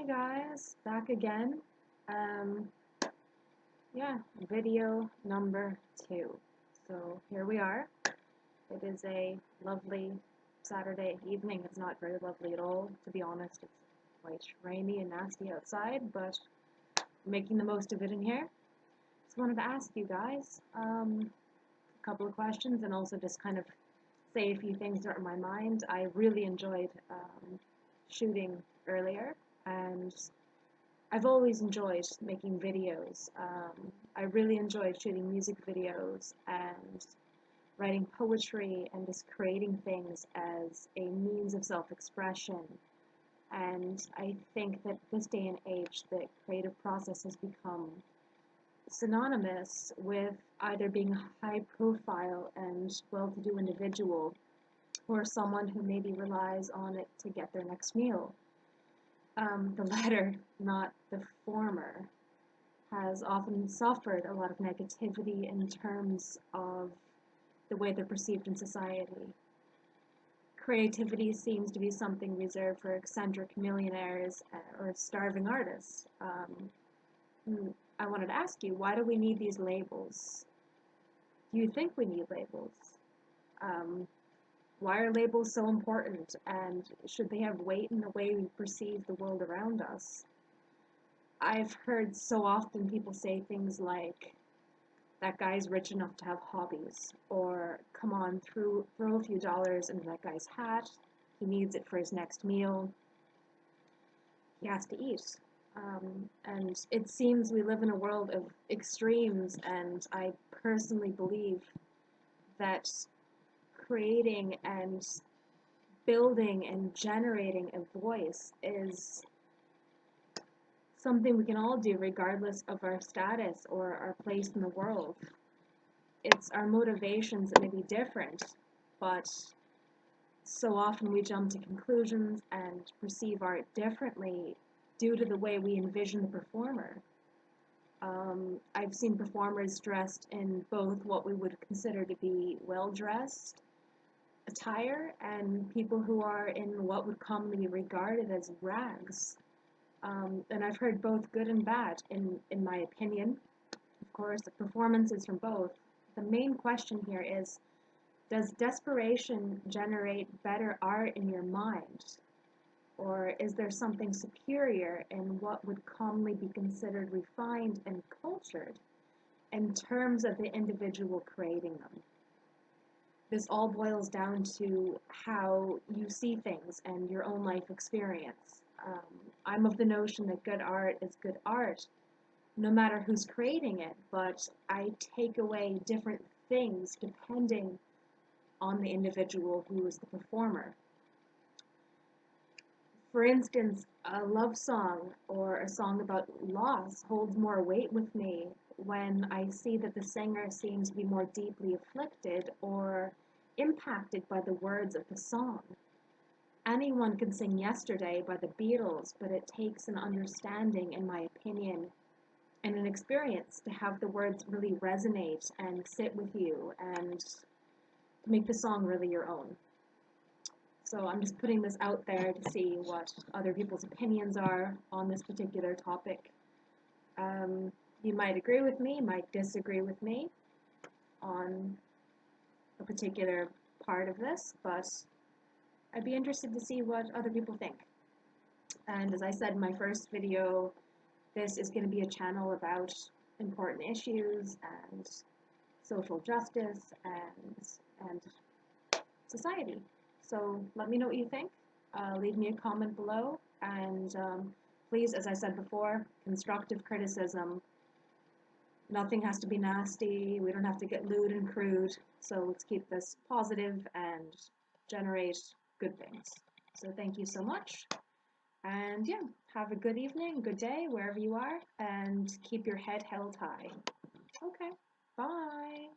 Hey guys, back again. Um, yeah, video number 2. So here we are. It is a lovely Saturday evening. It's not very lovely at all, to be honest. It's quite rainy and nasty outside, but making the most of it in here. Just wanted to ask you guys a couple of questions and also just kind of say a few things that are in my mind. I really enjoyed shooting earlier, and I've always enjoyed making videos. I really enjoyed shooting music videos and writing poetry and just creating things as a means of self-expression. And I think that this day and age, the creative process has become synonymous with either being a high profile and well-to-do individual or someone who maybe relies on it to get their next meal. The latter, not the former, has often suffered a lot of negativity in terms of the way they're perceived in society. Creativity seems to be something reserved for eccentric millionaires or starving artists. I wanted to ask you, why do we need these labels? Do you think we need labels? Why are labels so important, and should they have weight in the way we perceive the world around us? I've heard so often people say things like, that guy's rich enough to have hobbies, or come on, throw a few dollars into that guy's hat, he needs it for his next meal, he has to eat. And it seems we live in a world of extremes, and I personally believe that creating and building and generating a voice is something we can all do regardless of our status or our place in the world. It's our motivations that may be different, but so often we jump to conclusions and perceive art differently due to the way we envision the performer. I've seen performers dressed in both what we would consider to be well-dressed attire and people who are in what would commonly be regarded as rags. And I've heard both good and bad, in my opinion. Of course, the performances from both. The main question here is, does desperation generate better art in your mind? Or is there something superior in what would commonly be considered refined and cultured in terms of the individual creating them? This all boils down to how you see things and your own life experience. I'm of the notion that good art is good art, no matter who's creating it, but I take away different things depending on the individual who is the performer. For instance, a love song or a song about loss holds more weight with me when I see that the singer seems to be more deeply afflicted or impacted by the words of the song. Anyone can sing Yesterday by the Beatles, but it takes an understanding, in my opinion, and an experience to have the words really resonate and sit with you and make the song really your own. So I'm just putting this out there to see what other people's opinions are on this particular topic. You might agree with me, might disagree with me on a particular part of this, but I'd be interested to see what other people think. And as I said in my first video, this is going to be a channel about important issues and social justice and society. So let me know what you think. Leave me a comment below, and please, as I said before, constructive criticism. Nothing has to be nasty. We don't have to get lewd and crude. So let's keep this positive and generate good things. So thank you so much. And yeah, have a good evening, good day, wherever you are, and keep your head held high. Okay, bye.